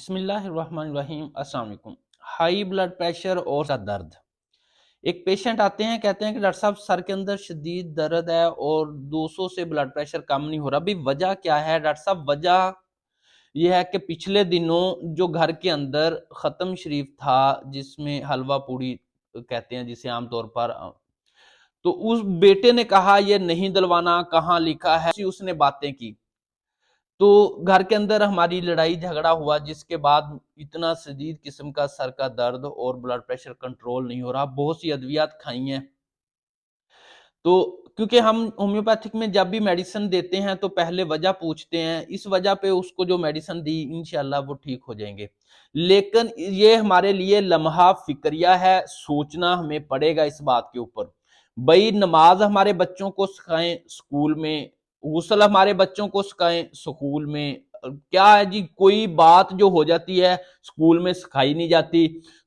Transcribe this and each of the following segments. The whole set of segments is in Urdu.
بسم اللہ الرحمن الرحیم۔ السلام علیکم۔ ہائی بلڈ پریشر اور سر درد، ایک پیشنٹ آتے ہیں کہتے ہیں کہ ڈاکٹر صاحب سر کے اندر شدید درد ہے اور 200 سے بلڈ پریشر کم نہیں ہو رہا، بھی وجہ کیا ہے ڈاکٹر صاحب؟ وجہ یہ ہے کہ پچھلے دنوں جو گھر کے اندر ختم شریف تھا جس میں حلوہ پوڑی کہتے ہیں جسے عام طور پر، تو اس بیٹے نے کہا یہ نہیں دلوانا، کہاں لکھا ہے، اس نے باتیں کی تو گھر کے اندر ہماری لڑائی جھگڑا ہوا، جس کے بعد اتنا شدید قسم کا سر کا درد اور بلڈ پریشر کنٹرول نہیں ہو رہا، بہت سی ادویات کھائی ہیں۔ تو کیونکہ ہم ہومیوپیتھک میں جب بھی میڈیسن دیتے ہیں تو پہلے وجہ پوچھتے ہیں، اس وجہ پہ اس کو جو میڈیسن دی انشاءاللہ وہ ٹھیک ہو جائیں گے۔ لیکن یہ ہمارے لیے لمحہ فکریہ ہے، سوچنا ہمیں پڑے گا اس بات کے اوپر۔ بھائی نماز ہمارے بچوں کو سکھائیں سکول میں، غسل ہمارے بچوں کو سکھائیں سکول میں، کیا ہے جی کوئی بات جو ہو جاتی ہے سکول میں سکھائی نہیں جاتی۔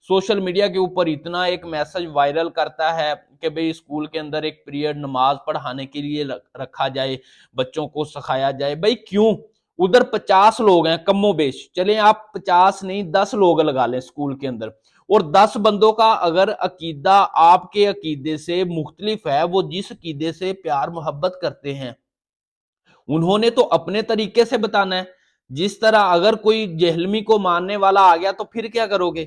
سوشل میڈیا کے اوپر اتنا ایک میسج وائرل کرتا ہے کہ بھئی اسکول کے اندر ایک پیریڈ نماز پڑھانے کے لیے رکھا جائے، بچوں کو سکھایا جائے۔ بھئی کیوں؟ ادھر 50 لوگ ہیں کم و بیش، چلیں آپ 50 نہیں 10 لوگ لگا لیں اسکول کے اندر، اور 10 بندوں کا اگر عقیدہ آپ کے عقیدے سے مختلف ہے، وہ جس عقیدے سے پیار محبت کرتے ہیں انہوں نے تو اپنے طریقے سے بتانا ہے۔ جس طرح اگر کوئی جہلمی کو ماننے والا آ گیا تو پھر کیا کرو گے؟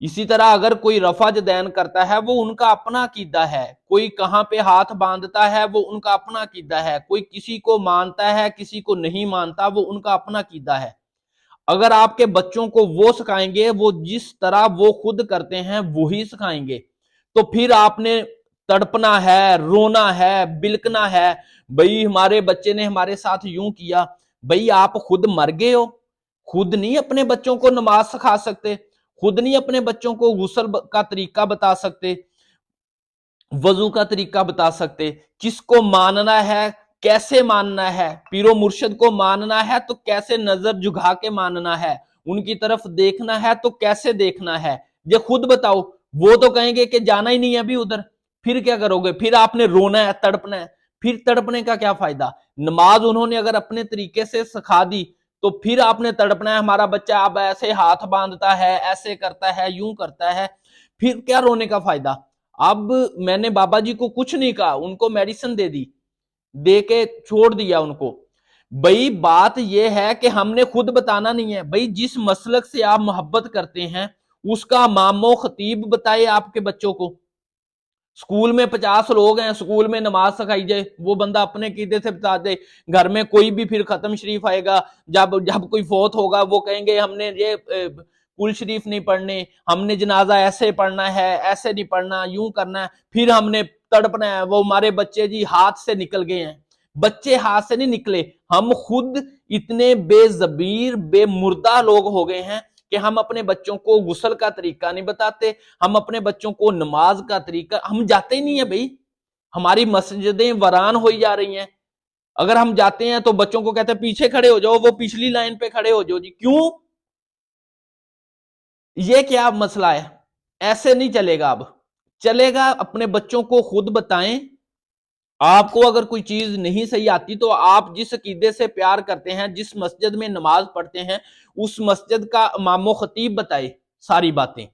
اسی طرح اگر کوئی رفع جدین کرتا ہے وہ ان کا اپنا عقیدہ ہے، کوئی کہاں پہ ہاتھ باندھتا ہے وہ ان کا اپنا عقیدہ ہے، کوئی کسی کو مانتا ہے کسی کو نہیں مانتا وہ ان کا اپنا عقیدہ ہے۔ اگر آپ کے بچوں کو وہ سکھائیں گے، وہ جس طرح وہ خود کرتے ہیں وہی سکھائیں گے، تو پھر آپ نے تڑپنا ہے، رونا ہے، بلکنا ہے، بھئی ہمارے بچے نے ہمارے ساتھ یوں کیا۔ بھئی آپ خود مر گئے ہو، خود نہیں اپنے بچوں کو نماز سکھا سکتے، خود نہیں اپنے بچوں کو غسل کا طریقہ بتا سکتے، وضو کا طریقہ بتا سکتے، کس کو ماننا ہے کیسے ماننا ہے، پیر و مرشد کو ماننا ہے تو کیسے نظر جھکا کے ماننا ہے، ان کی طرف دیکھنا ہے تو کیسے دیکھنا ہے، یہ خود بتاؤ۔ وہ تو کہیں گے کہ جانا ہی نہیں ہے ابھی ادھر، پھر کیا کرو گے؟ پھر آپ نے رونا ہے، تڑپنا ہے، پھر تڑپنے کا کیا فائدہ؟ نماز انہوں نے اگر اپنے طریقے سے سکھا دی تو پھر آپ نے تڑپنا ہے، ہمارا بچہ اب ایسے ہاتھ باندھتا ہے، ایسے کرتا ہے، یوں کرتا ہے، پھر کیا رونے کا فائدہ؟ اب میں نے بابا جی کو کچھ نہیں کہا، ان کو میڈیسن دے دی، دے کے چھوڑ دیا ان کو۔ بھئی بات یہ ہے کہ ہم نے خود بتانا نہیں ہے، بھئی جس مسلک سے آپ محبت کرتے ہیں اس کا امام و خطیب بتائے آپ کے بچوں کو۔ سکول میں 50 لوگ ہیں، سکول میں نماز سکھائی جائے، وہ بندہ اپنے عقیدے سے بتا دے، گھر میں کوئی بھی پھر ختم شریف آئے گا، جب کوئی فوت ہوگا وہ کہیں گے ہم نے یہ کل شریف نہیں پڑھنے، ہم نے جنازہ ایسے پڑھنا ہے، ایسے نہیں پڑھنا، یوں کرنا ہے، پھر ہم نے تڑپنا ہے، وہ ہمارے بچے جی ہاتھ سے نکل گئے ہیں۔ بچے ہاتھ سے نہیں نکلے، ہم خود اتنے بے ضمیر بے مردہ لوگ ہو گئے ہیں کہ ہم اپنے بچوں کو غسل کا طریقہ نہیں بتاتے، ہم اپنے بچوں کو نماز کا طریقہ، ہم جاتے ہی نہیں ہیں بھائی، ہماری مسجدیں ویران ہوئی جا رہی ہیں۔ اگر ہم جاتے ہیں تو بچوں کو کہتے ہیں پیچھے کھڑے ہو جاؤ، وہ پچھلی لائن پہ کھڑے ہو جاؤ جی، کیوں؟ یہ کیا مسئلہ ہے؟ ایسے نہیں چلے گا، اب چلے گا اپنے بچوں کو خود بتائیں۔ آپ کو اگر کوئی چیز نہیں صحیح آتی تو آپ جس عقیدے سے پیار کرتے ہیں، جس مسجد میں نماز پڑھتے ہیں، اس مسجد کا امام و خطیب بتائے ساری باتیں۔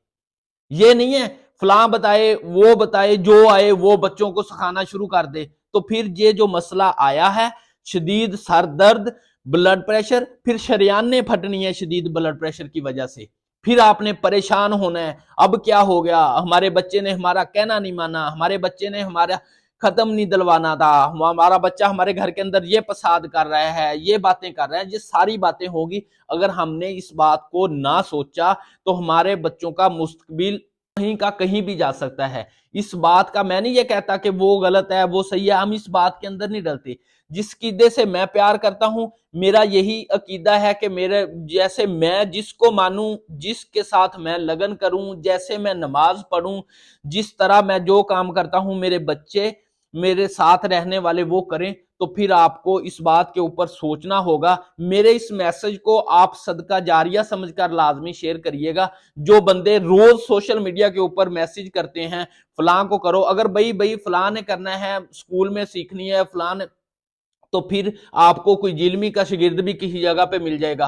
یہ نہیں ہے فلاں بتائے جو آئے وہ بچوں کو سکھانا شروع کر دے، تو پھر یہ جو مسئلہ آیا ہے شدید سر درد بلڈ پریشر، پھر شریانیں پھٹنی ہے شدید بلڈ پریشر کی وجہ سے، پھر آپ نے پریشان ہونا ہے۔ اب کیا ہو گیا؟ ہمارے بچے نے ہمارا کہنا نہیں مانا، ہمارے بچے نے ہمارا ختم نہیں دلوانا تھا، ہمارا بچہ ہمارے گھر کے اندر یہ فساد کر رہا ہے، یہ باتیں کر رہا ہے۔ یہ ساری باتیں ہوگی اگر ہم نے اس بات کو نہ سوچا تو ہمارے بچوں کا مستقبل کہیں کا کہیں بھی جا سکتا ہے۔ اس بات کا میں نہیں یہ کہتا کہ وہ غلط ہے وہ صحیح ہے، ہم اس بات کے اندر نہیں ڈلتے۔ جس عقیدے سے میں پیار کرتا ہوں، میرا یہی عقیدہ ہے کہ میرے جیسے میں جس کو مانوں، جس کے ساتھ میں لگن کروں، جیسے میں نماز پڑھوں، جس طرح میں جو کام کرتا ہوں میرے بچے میرے ساتھ رہنے والے وہ کریں، تو پھر آپ کو اس بات کے اوپر سوچنا ہوگا۔ میرے اس میسج کو آپ صدقہ جاریہ سمجھ کر لازمی شیئر کریے گا۔ جو بندے روز سوشل میڈیا کے اوپر میسج کرتے ہیں فلاں کو کرو، اگر بھئی فلاں نے کرنا ہے، سکول میں سیکھنی ہے فلاں، تو پھر آپ کو کوئی جلمی کا شاگرد بھی کسی جگہ پہ مل جائے گا،